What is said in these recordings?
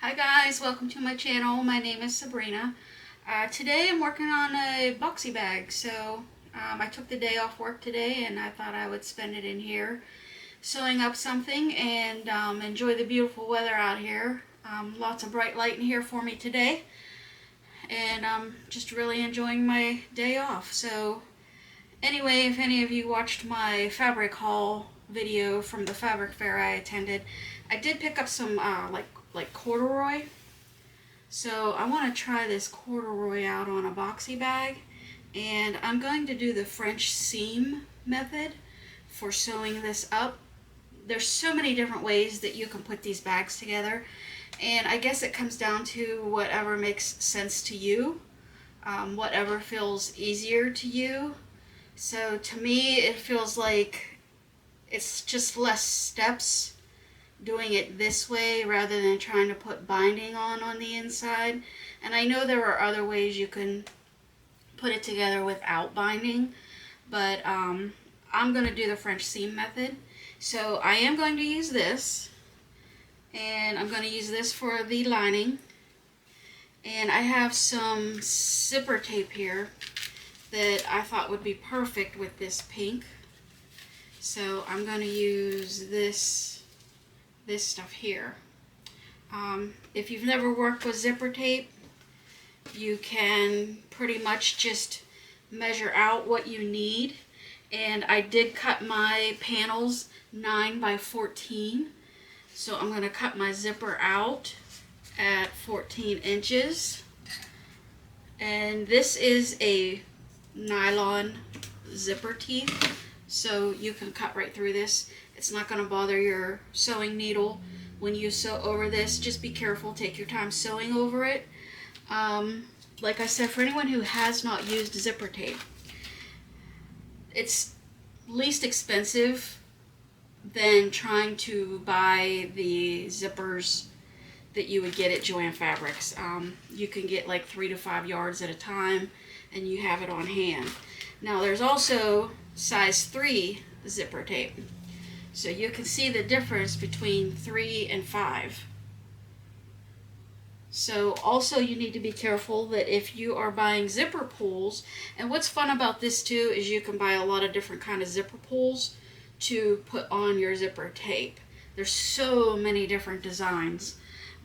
Hi guys, welcome to my channel. My name is Sabrina. Today I'm working on a boxy bag. I took the day off work today and I thought I would spend it in here sewing up something and enjoy the beautiful weather out here. Lots of bright light in here for me today, and I'm just really enjoying my day off. So anyway, if any of you watched my fabric haul video from the fabric fair I attended, I did pick up some like corduroy. So I want to try this corduroy out on a boxy bag, and I'm going to do the French seam method for sewing this up. There's so many different ways that you can put these bags together, and I guess it comes down to whatever makes sense to you, whatever feels easier to you. So to me it feels like it's just less steps doing it this way rather than trying to put binding on the inside. And I know there are other ways you can put it together without binding, but I'm going to do the French seam method. So I am going to use this, and I'm going to use this for the lining, and I have some zipper tape here that I thought would be perfect with this pink. So I'm going to use this stuff here. If you've never worked with zipper tape, you can pretty much just measure out what you need. And I did cut my panels 9 by 14. So I'm going to cut my zipper out at 14 inches. And this is a nylon zipper teeth, so you can cut right through this. It's not going to bother your sewing needle when you sew over this. Just be careful, take your time sewing over it. Like I said, for anyone who has not used zipper tape, it's least expensive than trying to buy the zippers that you would get at Joann Fabrics. You can get like 3 to 5 yards at a time, and you have it on hand. Now there's also size 3 zipper tape. So you can see the difference between 3 and 5. So also you need to be careful that if you are buying zipper pulls, and what's fun about this too is you can buy a lot of different kind of zipper pulls to put on your zipper tape. There's so many different designs,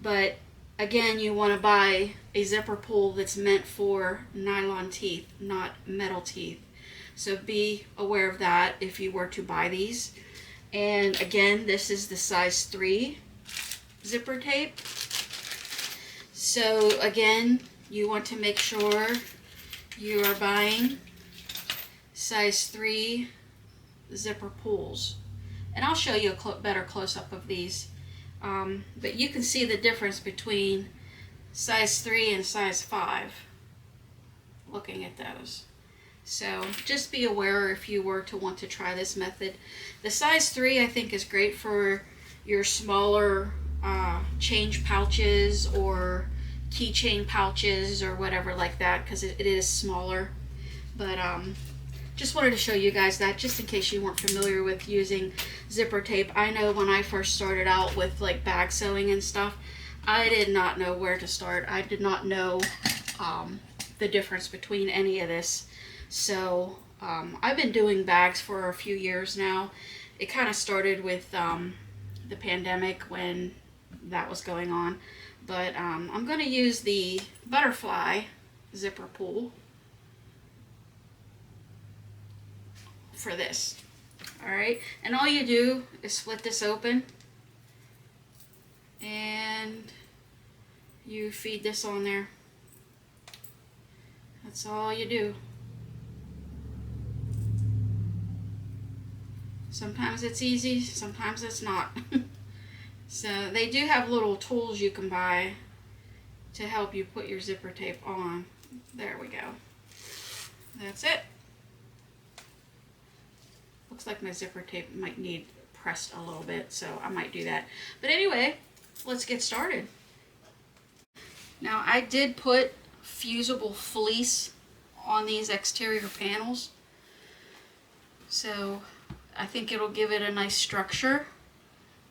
but again, you want to buy a zipper pull that's meant for nylon teeth, not metal teeth. So be aware of that if you were to buy these. And again, this is the size 3 zipper tape. So again, you want to make sure you are buying size 3 zipper pulls. And I'll show you a better close-up of these. But you can see the difference between size 3 and size 5 looking at those. So just be aware if you were to want to try this method. The size 3 I think is great for your smaller change pouches or keychain pouches or whatever like that, because it is smaller. But just wanted to show you guys that just in case you weren't familiar with using zipper tape. I know when I first started out with like bag sewing and stuff, I did not know where to start. I did not know the difference between any of this. So I've been doing bags for a few years now. It kind of started with the pandemic when that was going on. But I'm going to use the butterfly zipper pull for this. Alright, and all you do is split this open and you feed this on there. That's all you do. Sometimes it's easy, sometimes it's not. So they do have little tools you can buy to help you put your zipper tape on. There we go. That's it. Looks like my zipper tape might need pressed a little bit, so I might do that. But anyway, let's get started. Now I did put fusible fleece on these exterior panels, so I think it'll give it a nice structure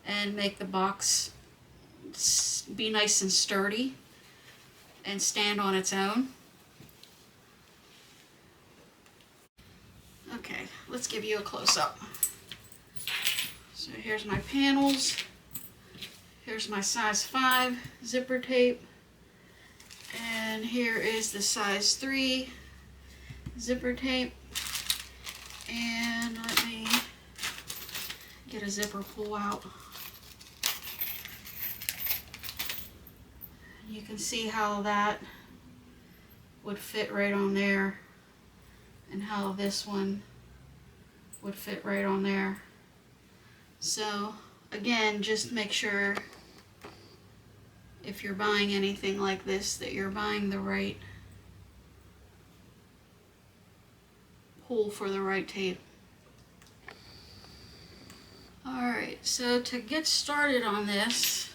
and make the box be nice and sturdy and stand on its own. Okay, let's give you a close-up. So here's my panels. Here's my size 5 zipper tape. And here is the size 3 zipper tape. And let me get a zipper pull out. You can see how that would fit right on there, and how this one would fit right on there. So again, just make sure if you're buying anything like this that you're buying the right pull for the right tape. Alright, so to get started on this,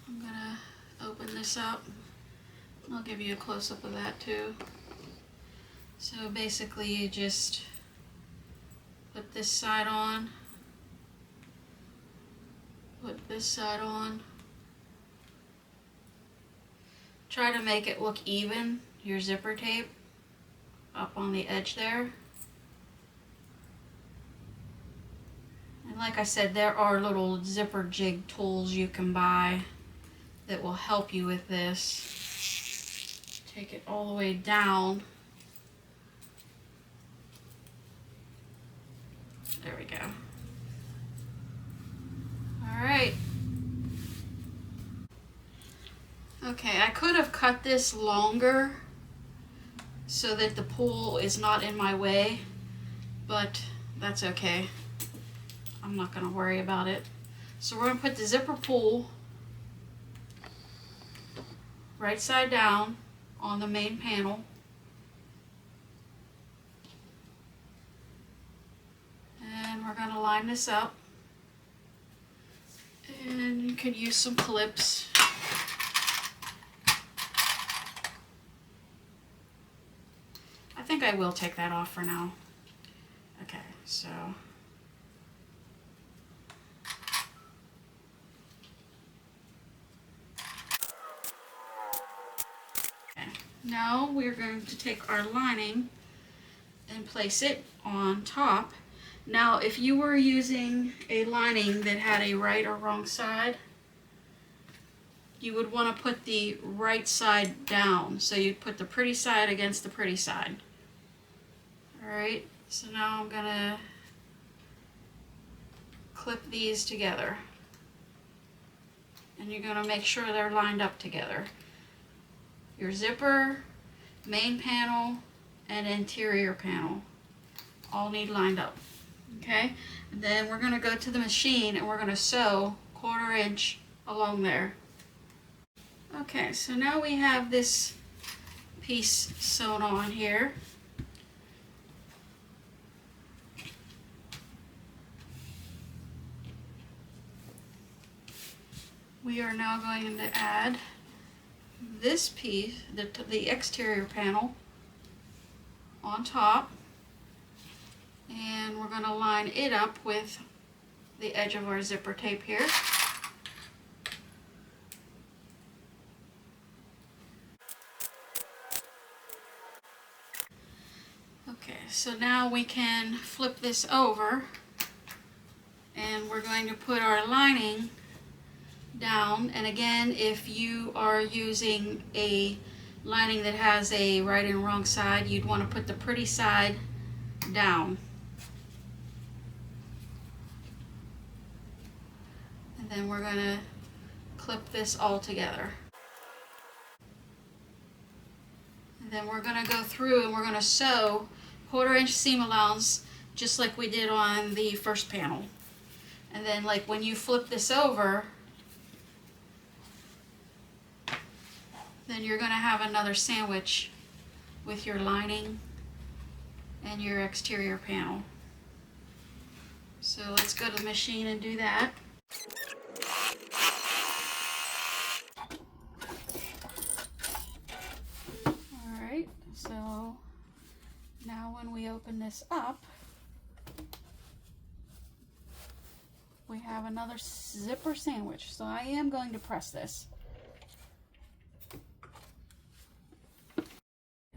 I'm gonna open this up. I'll give you a close-up of that too. So basically you just put this side on, put this side on. Try to make it look even, your zipper tape, up on the edge there. And like I said, there are little zipper jig tools you can buy that will help you with this. Take it all the way down. There we go. Alright. Okay, I could have cut this longer so that the pull is not in my way, but that's okay. I'm not going to worry about it. So we're going to put the zipper pull right side down on the main panel. And we're going to line this up. And you could use some clips. I think I will take that off for now. Okay, so okay. Now we're going to take our lining and place it on top. Now if you were using a lining that had a right or wrong side, you would want to put the right side down. So you'd put the pretty side against the pretty side. Alright, so now I'm gonna clip these together. And you're gonna make sure they're lined up together. Your zipper, main panel, and interior panel all need lined up. Okay, and then we're gonna go to the machine and we're gonna sew 1/4 inch along there. Okay, so now we have this piece sewn on here. We are now going to add this piece, the exterior panel, on top, and we're going to line it up with the edge of our zipper tape here. Okay, so now we can flip this over, and we're going to put our lining down. And again, if you are using a lining that has a right and wrong side, you'd want to put the pretty side down. And then we're going to clip this all together. And then we're going to go through and we're going to sew 1/4 inch seam allowance just like we did on the first panel. And then like when you flip this over, then you're going to have another sandwich with your lining and your exterior panel. So let's go to the machine and do that. Alright, so now when we open this up, we have another zipper sandwich. So I am going to press this.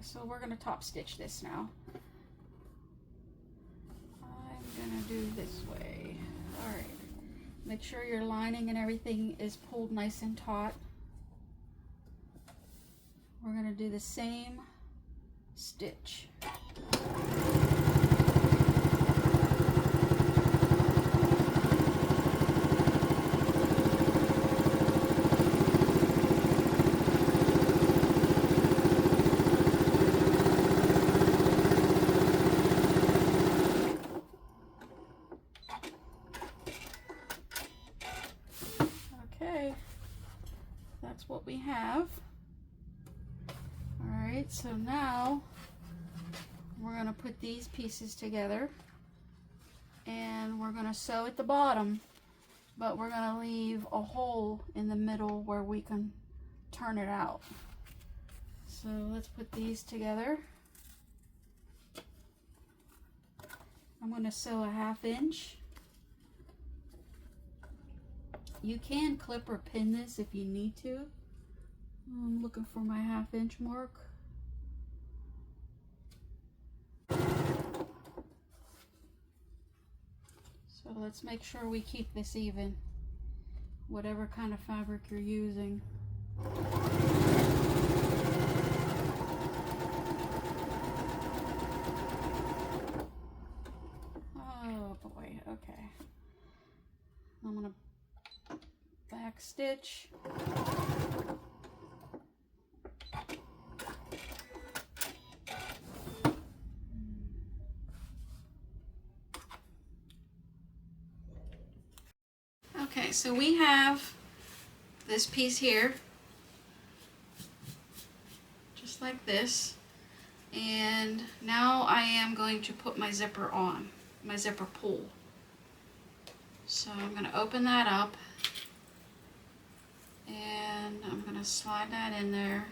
So we're going to top stitch this now. I'm going to do this way. All right. Make sure your lining and everything is pulled nice and taut. We're going to do the same stitch. Okay, that's what we have. All right, so now we're going to put these pieces together and we're going to sew at the bottom, but we're going to leave a hole in the middle where we can turn it out. So let's put these together. I'm going to sew a 1/2 inch. You can clip or pin this if you need to. I'm looking for my 1/2 inch mark. So let's make sure we keep this even, whatever kind of fabric you're using. Oh boy, okay. I'm gonna back stitch. Okay, so we have this piece here, just like this, and now I am going to put my zipper on, my zipper pull. So I'm going to open that up and I'm going to slide that in there.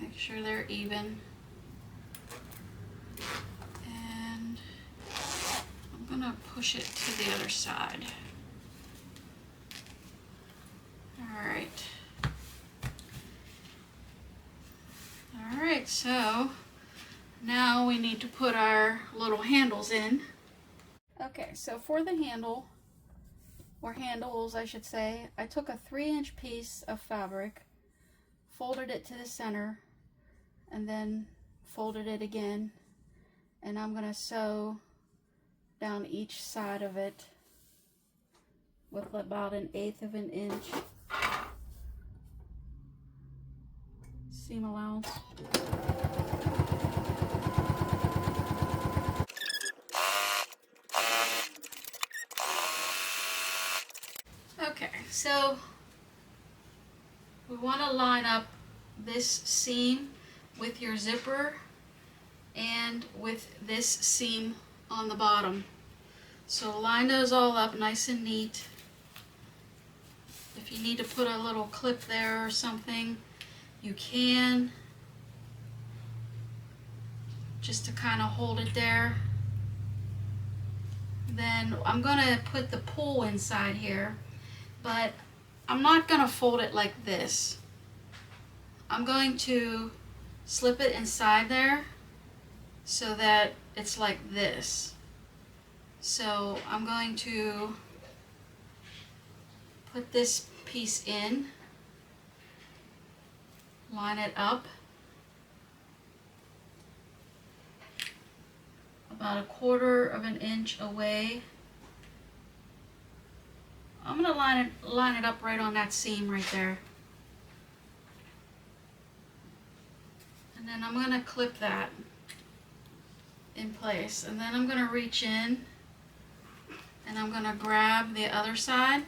Make sure they're even. And I'm going to push it to the other side. Alright. Alright, so now we need to put our little handles in. Okay, so for the handle, or handles I should say, I took a 3-inch piece of fabric, folded it to the center, and then folded it again, and I'm going to sew down each side of it with about 1/8 of an inch seam allowance. Okay, so we want to line up this seam with your zipper and with this seam on the bottom. So line those all up nice and neat. If you need to put a little clip there or something, you can, just to kind of hold it there. Then I'm going to put the pull inside here, but I'm not going to fold it like this. I'm going to slip it inside there so that it's like this. So I'm going to put this piece in, line it up about 1/4 of an inch away. I'm going to line it up right on that seam right there. And then I'm going to clip that in place. And then I'm going to reach in and I'm going to grab the other side.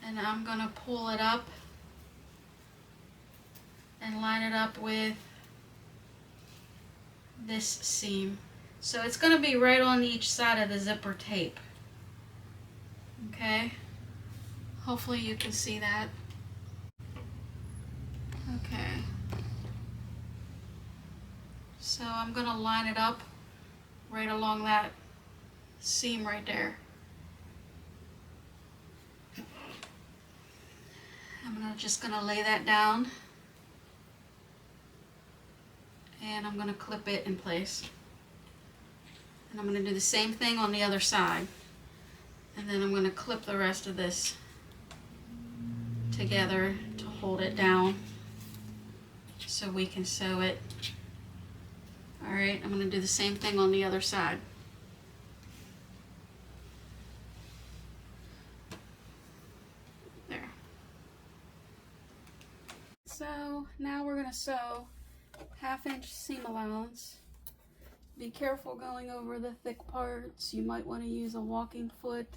And I'm going to pull it up and line it up with this seam. So it's going to be right on each side of the zipper tape. Okay, hopefully you can see that. Okay, so I'm gonna line it up right along that seam right there. I'm just gonna lay that down, and I'm gonna clip it in place. And I'm gonna do the same thing on the other side. And then I'm gonna clip the rest of this together to hold it down so we can sew it. All right, I'm gonna do the same thing on the other side. There. So now we're gonna sew 1/2 inch seam allowance. Be careful going over the thick parts. You might want to use a walking foot.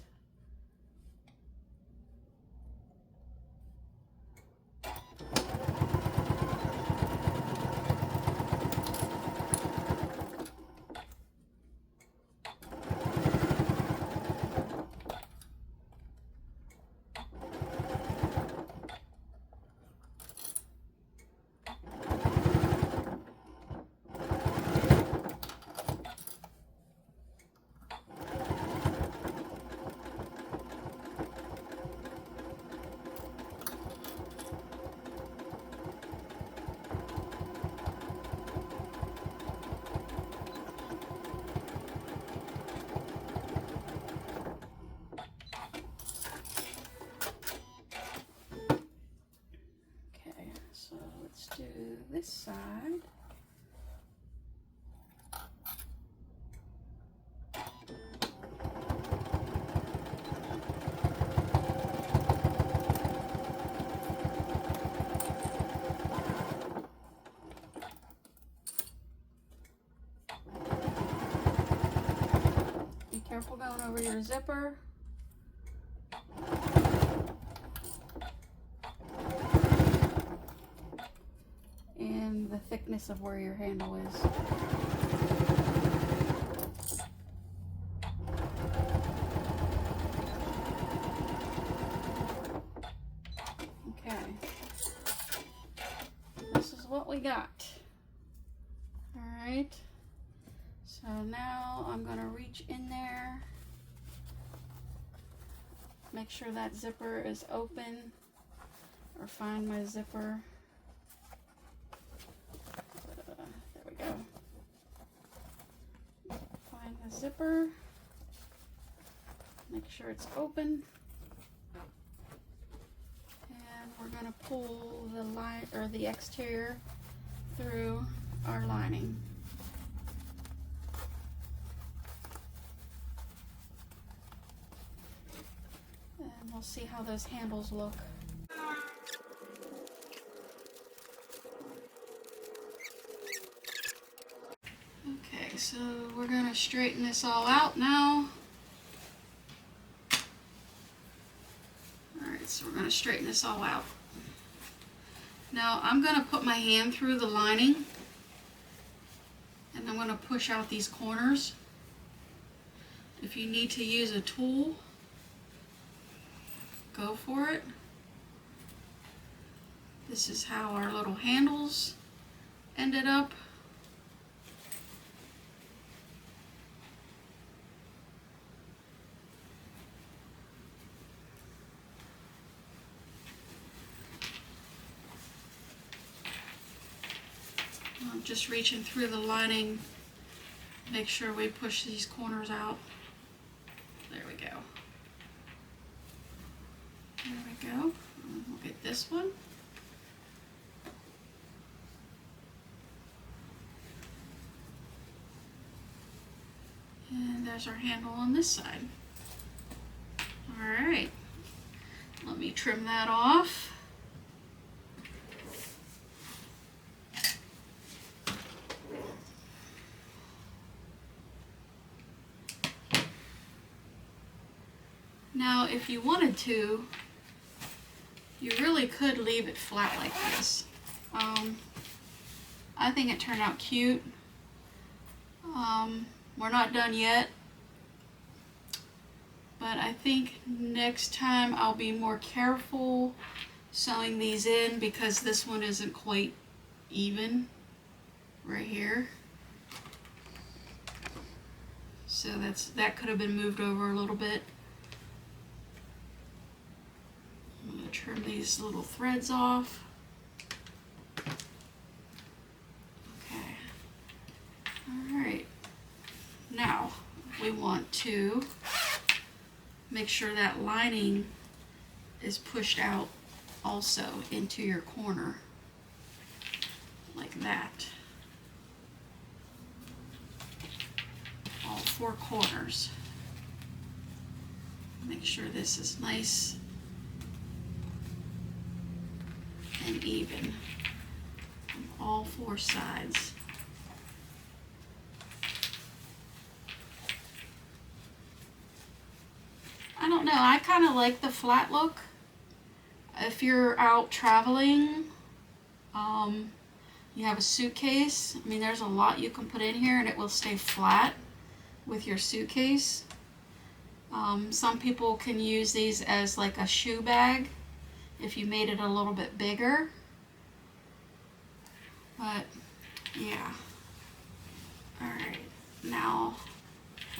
So let's do this side. Be careful going over your zipper. And the thickness of where your handle is. Okay, this is what we got. All right, so now I'm gonna reach in there, make sure that zipper is open, or find my zipper. There we go. Find the zipper, make sure it's open. We're going to pull the line or the exterior through our lining. And we'll see how those handles look. Okay, so we're going to straighten this all out now. So we're going to straighten this all out. Now I'm going to put my hand through the lining and I'm going to push out these corners. If you need to use a tool, go for it. This is how our little handles ended up. I'm just reaching through the lining, make sure we push these corners out. There we go. There we go. We'll get this one. And there's our handle on this side. All right, let me trim that off. Now, if you wanted to, you really could leave it flat like this. I think it turned out cute. We're not done yet. but I think next time I'll be more careful sewing these in because this one isn't quite even right here. So that could have been moved over a little bit. I'm going to trim these little threads off. Okay. Alright. Now, we want to make sure that lining is pushed out also into your corner. Like that. All four corners. Make sure this is nice and even on all four sides. I don't know, I kind of like the flat look. If you're out traveling, you have a suitcase, I mean there's a lot you can put in here and it will stay flat with your suitcase. Some people can use these as like a shoe bag if you made it a little bit bigger. But yeah. Alright, now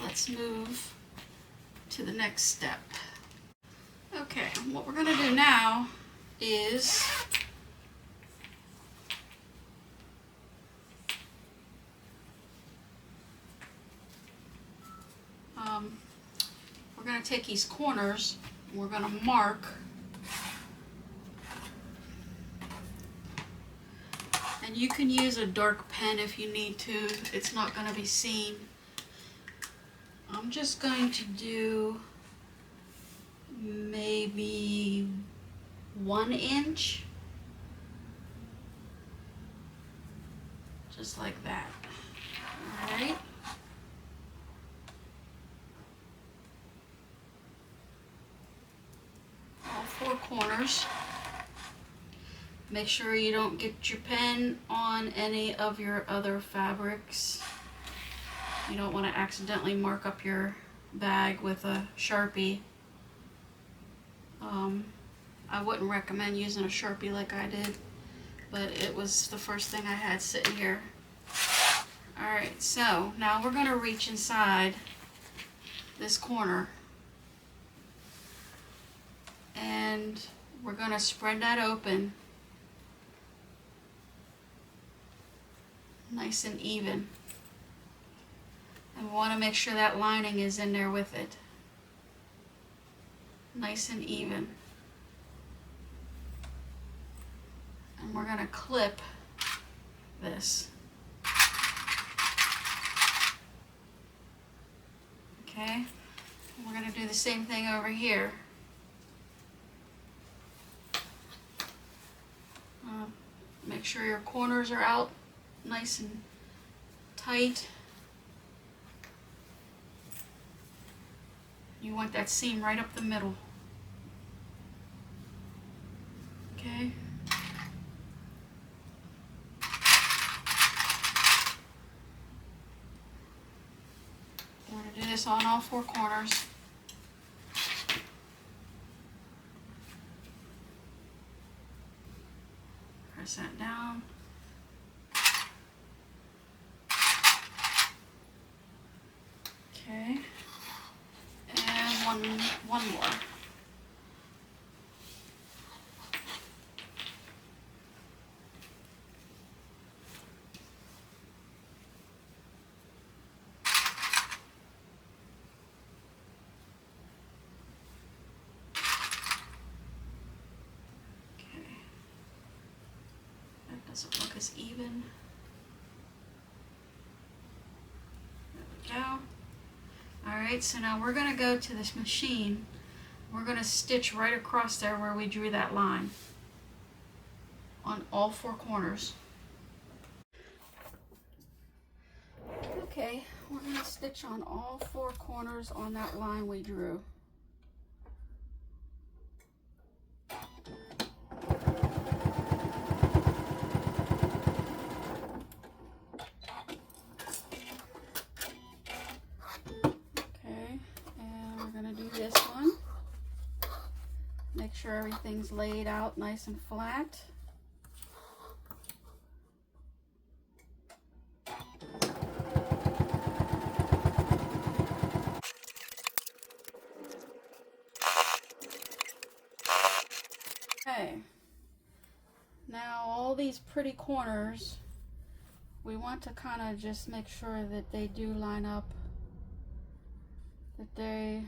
let's move to the next step. Okay, what we're going to do now is we're going to take these corners and we're going to mark. And you can use a dark pen if you need to. It's not going to be seen. I'm just going to do maybe 1 inch. Just like that. Alright. All four corners. Make sure you don't get your pen on any of your other fabrics. You don't want to accidentally mark up your bag with a Sharpie. I wouldn't recommend using a Sharpie like I did, but it was the first thing I had sitting here. Alright, so now we're going to reach inside this corner and we're going to spread that open nice and even. And we want to make sure that lining is in there with it. Nice and even. And we're going to clip this. Okay? And we're going to do the same thing over here. Make sure your corners are out nice and tight. You want that seam right up the middle. Okay? We're going to do this on all four corners. Press that down. Okay. And one more. Doesn't look as even. There we go. Alright, so now we're going to go to this machine. We're going to stitch right across there where we drew that line on all four corners. Okay, we're going to stitch on all four corners on that line we drew. Make sure everything's laid out nice and flat. Okay, now all these pretty corners, we want to kind of just make sure that they do line up, that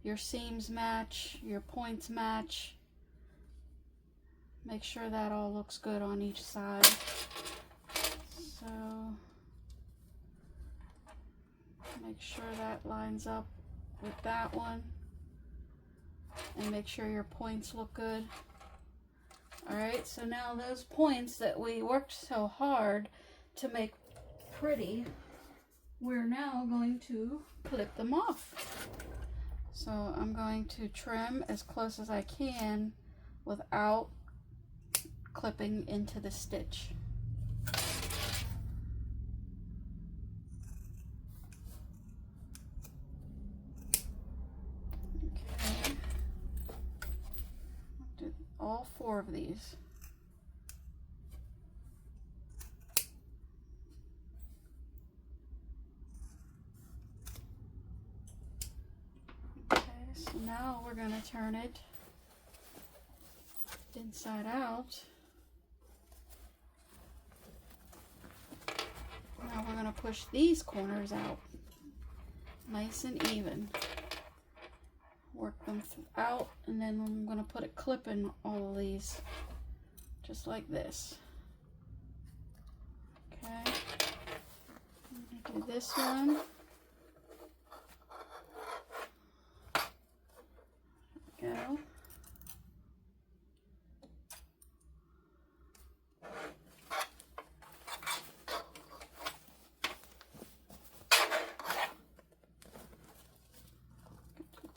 your seams match, your points match. Make sure that all looks good on each side. So make sure that lines up with that one, and make sure your points look good. Alright, so now those points that we worked so hard to make pretty, we're now going to clip them off. So I'm going to trim as close as I can without clipping into the stitch. Okay. I'll do all 4 of these. So now we're going to turn it inside out. Now we're going to push these corners out nice and even. Work them out, and then I'm going to put a clip in all of these, just like this. Okay. I'm going to do this one. Go.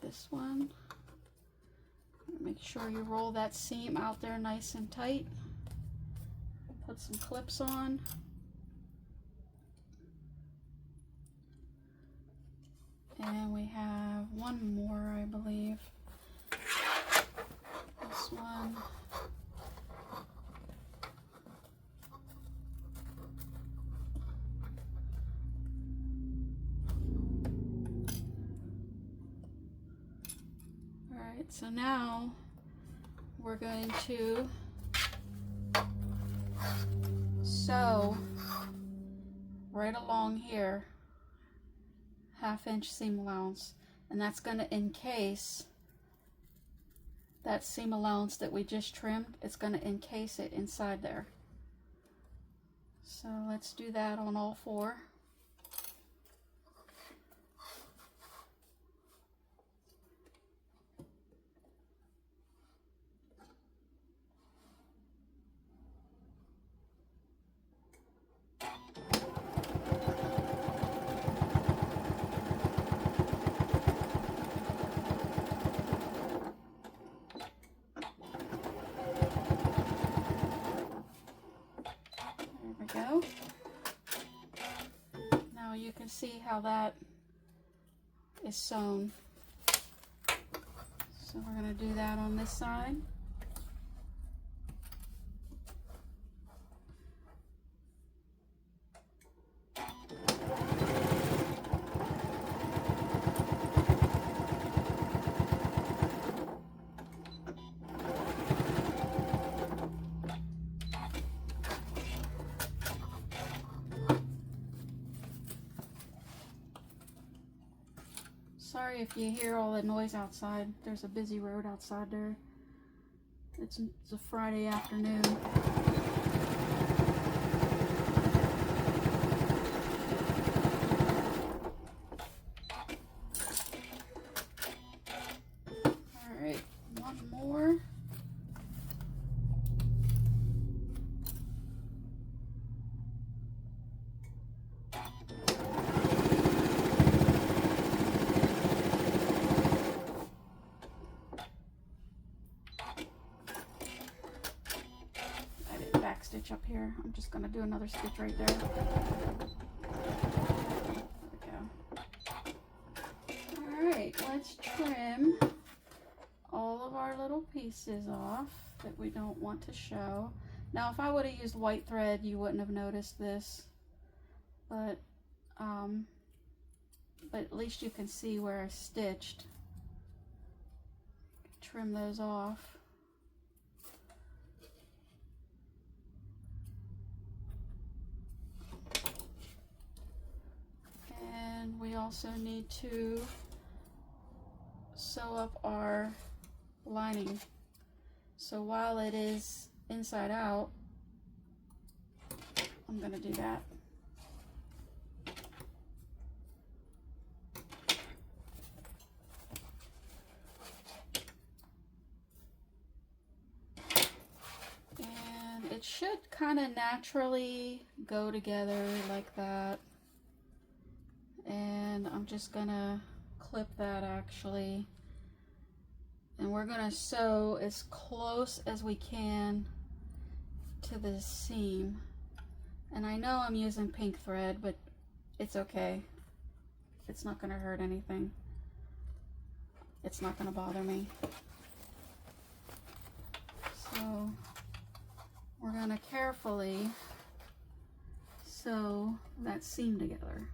This one. Make sure you roll that seam out there nice and tight. Put some clips on. And we have one more, I believe. This one. Alright, so now we're going to sew right along here, 1/2 inch seam allowance, and that's going to encase that seam allowance that we just trimmed. It's going to encase it inside there. So let's do that on all 4. Go. Now you can see how that is sewn. So we're going to do that on this side. Sorry if you hear all the noise outside. There's a busy road outside there. It's a Friday afternoon. Alright, one more. Stitch up here. I'm just going to do another stitch right there. There we go. Alright, let's trim all of our little little pieces off that we don't want to show. Now if I would have used white thread, you wouldn't have noticed this, but at least you can see where I stitched. Trim those off. And we also need to sew up our lining. So while it is inside out, I'm going to do that. And it should kind of naturally go together like that. And I'm just going to clip that actually. And we're going to sew as close as we can to the seam. And I know I'm using pink thread, but it's okay. It's not going to hurt anything. It's not going to bother me. So we're going to carefully sew that seam together.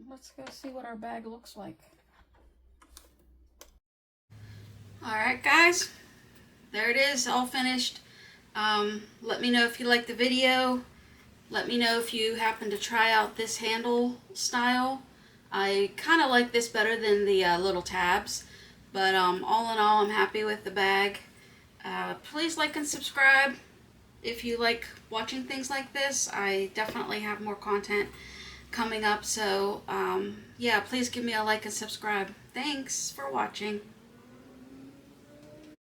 Let's go see what our bag looks like. Alright guys, there it is, all finished. Let me know if you like the video. Let me know if you happen to try out this handle style. I kind of like this better than the little tabs, but all in all, I'm happy with the bag. Please like and subscribe if you like watching things like this. I definitely have more content coming up, so yeah, please give me a like and subscribe. Thanks for watching.